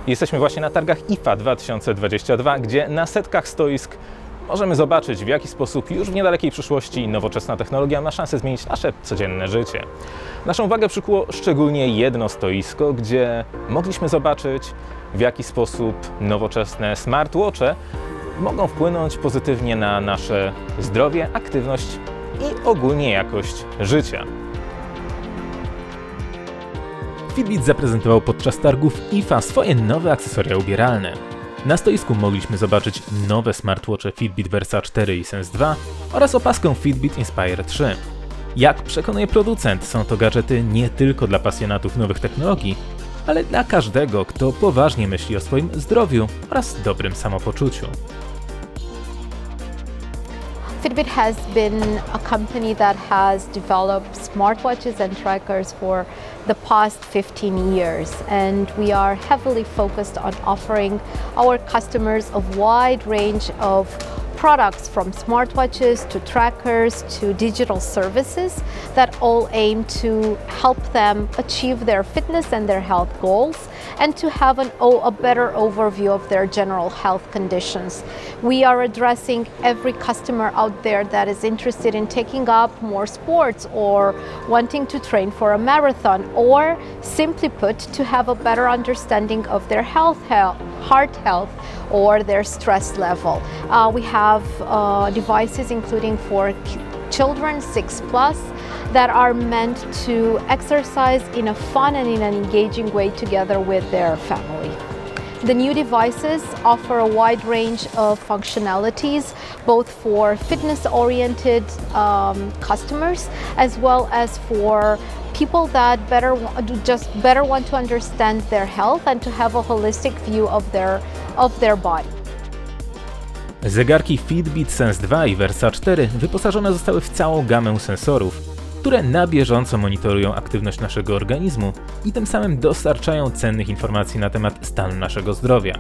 Jesteśmy właśnie na targach IFA 2022, gdzie na setkach stoisk możemy zobaczyć, w jaki sposób już w niedalekiej przyszłości nowoczesna technologia ma szansę zmienić nasze codzienne życie. Naszą uwagę przykuło szczególnie jedno stoisko, gdzie mogliśmy zobaczyć, w jaki sposób nowoczesne smartwatche mogą wpłynąć pozytywnie na nasze zdrowie, aktywność i ogólnie jakość życia. Fitbit zaprezentował podczas targów IFA swoje nowe akcesoria ubieralne. Na stoisku mogliśmy zobaczyć nowe smartwatche Fitbit Versa 4 i Sense 2 oraz opaskę Fitbit Inspire 3. Jak przekonuje producent, są to gadżety nie tylko dla pasjonatów nowych technologii, ale dla każdego, kto poważnie myśli o swoim zdrowiu oraz dobrym samopoczuciu. Fitbit has been a company that has developed smartwatches and trackers for the past 15 years, and we are heavily focused on offering our customers a wide range of products, from smartwatches to trackers to digital services that all aim to help them achieve their fitness and their health goals, and to have a better overview of their general health conditions. We are addressing every customer out there that is interested in taking up more sports or wanting to train for a marathon, or simply put, to have a better understanding of their heart health, or their stress level. We have devices including for children 6+, that are meant to exercise in a fun and in an engaging way together with their family. The new devices offer a wide range of functionalities, both for fitness-oriented customers, as well as for people that better want to understand their health and to have a holistic view of their body. Zegarki Fitbit Sense 2 i Versa 4 wyposażone zostały w całą gamę sensorów, które na bieżąco monitorują aktywność naszego organizmu i tym samym dostarczają cennych informacji na temat stanu naszego zdrowia.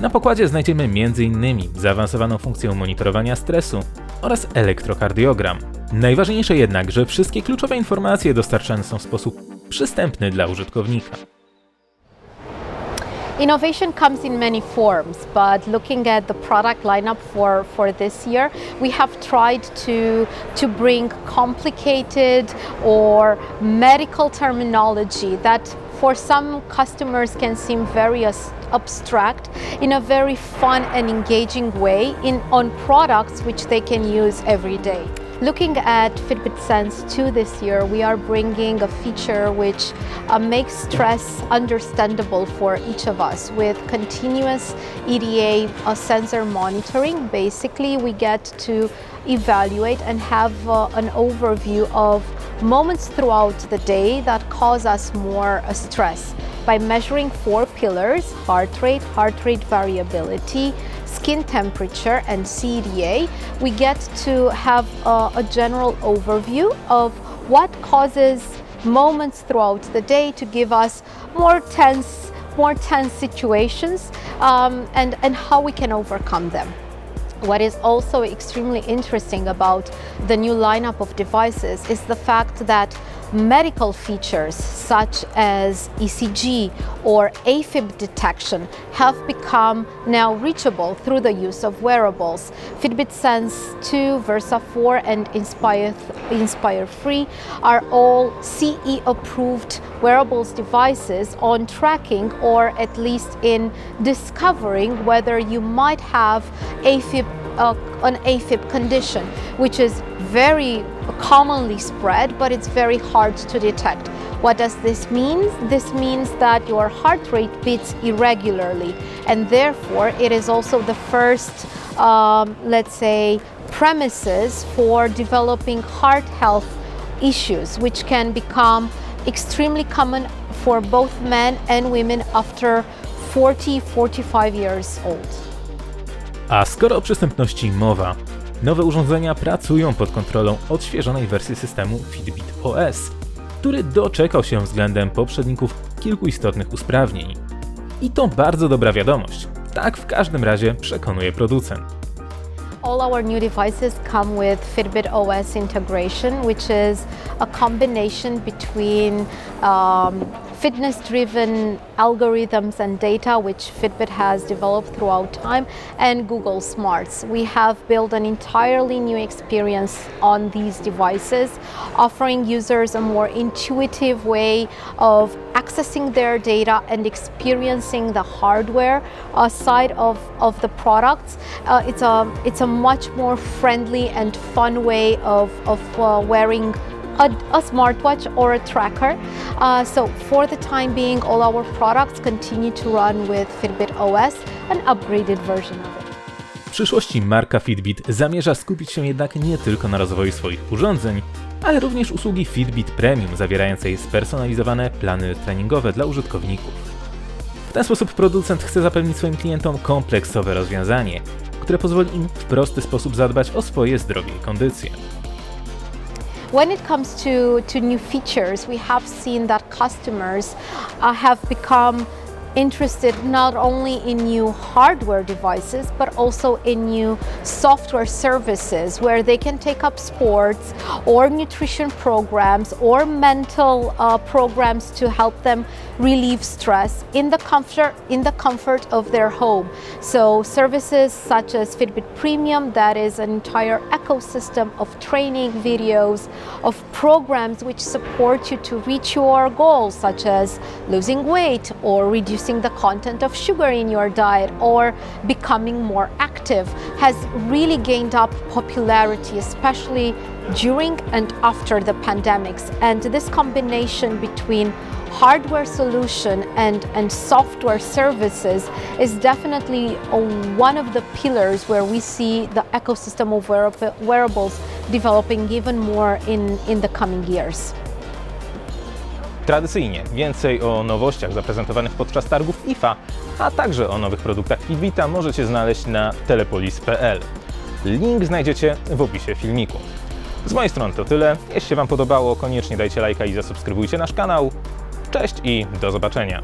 Na pokładzie znajdziemy m.in. zaawansowaną funkcję monitorowania stresu oraz elektrokardiogram. Najważniejsze jednak, że wszystkie kluczowe informacje dostarczane są w sposób przystępny dla użytkownika. Innovation comes in many forms, but looking at the product lineup for this year, we have tried to bring complicated or medical terminology that for some customers can seem very abstract in a very fun and engaging way on products which they can use every day. Looking at Fitbit Sense 2 this year, we are bringing a feature which makes stress understandable for each of us with continuous EDA sensor monitoring. Basically, we get to evaluate and have an overview of moments throughout the day that cause us more stress by measuring 4 pillars: heart rate variability, skin temperature, and CEDA. We get to have a general overview of what causes moments throughout the day to give us more tense situations, and how we can overcome them. What is also extremely interesting about the new lineup of devices is the fact that medical features such as ECG or AFib detection have become now reachable through the use of wearables. Fitbit Sense 2, Versa 4 and Inspire 3 are all CE approved wearables devices on tracking, or at least in discovering whether you might have an AFib condition, which is very commonly spread, but it's very hard to detect. What does this mean? This means that your heart rate beats irregularly, and therefore it is also the first, let's say, premises for developing heart health issues, which can become extremely common for both men and women after 40-45 years old. A skoro o przystępności mowa, nowe urządzenia pracują pod kontrolą odświeżonej wersji systemu Fitbit OS, który doczekał się względem poprzedników kilku istotnych usprawnień. I to bardzo dobra wiadomość. Tak w każdym razie przekonuje producent. All our new devices come with Fitbit OS integration, which is a combination between fitness-driven algorithms and data which Fitbit has developed throughout time, and Google Smarts. We have built an entirely new experience on these devices, offering users a more intuitive way of accessing their data and experiencing the hardware side of the products. It's a much more friendly and fun way of wearing a smartwatch or a tracker. So for the time being, all our products continue to run with Fitbit OS, an upgraded version of it. W przyszłości marka Fitbit zamierza skupić się jednak nie tylko na rozwoju swoich urządzeń, ale również usługi Fitbit Premium zawierającej spersonalizowane plany treningowe dla użytkowników. W ten sposób producent chce zapewnić swoim klientom kompleksowe rozwiązanie, które pozwoli im w prosty sposób zadbać o swoje zdrowie i kondycję. When it comes to new features, we have seen that customers have become interested not only in new hardware devices but also in new software services where they can take up sports or nutrition programs or mental programs to help them relieve stress in the comfort of their home. So services such as Fitbit Premium, that is an entire ecosystem of training videos, of programs which support you to reach your goals, such as losing weight or reducing the content of sugar in your diet or becoming more active, has really gained up popularity, especially during and after the pandemics. And this combination between hardware solution and software services is definitely one of the pillars where we see the ecosystem of wearables developing even more in the coming years. Tradycyjnie więcej o nowościach zaprezentowanych podczas targów IFA, a także o nowych produktach Fitbita możecie znaleźć na TELEPOLIS.PL. Link znajdziecie w opisie filmiku. Z mojej strony to tyle. Jeśli się Wam podobało, koniecznie dajcie lajka i zasubskrybujcie nasz kanał. Cześć i do zobaczenia!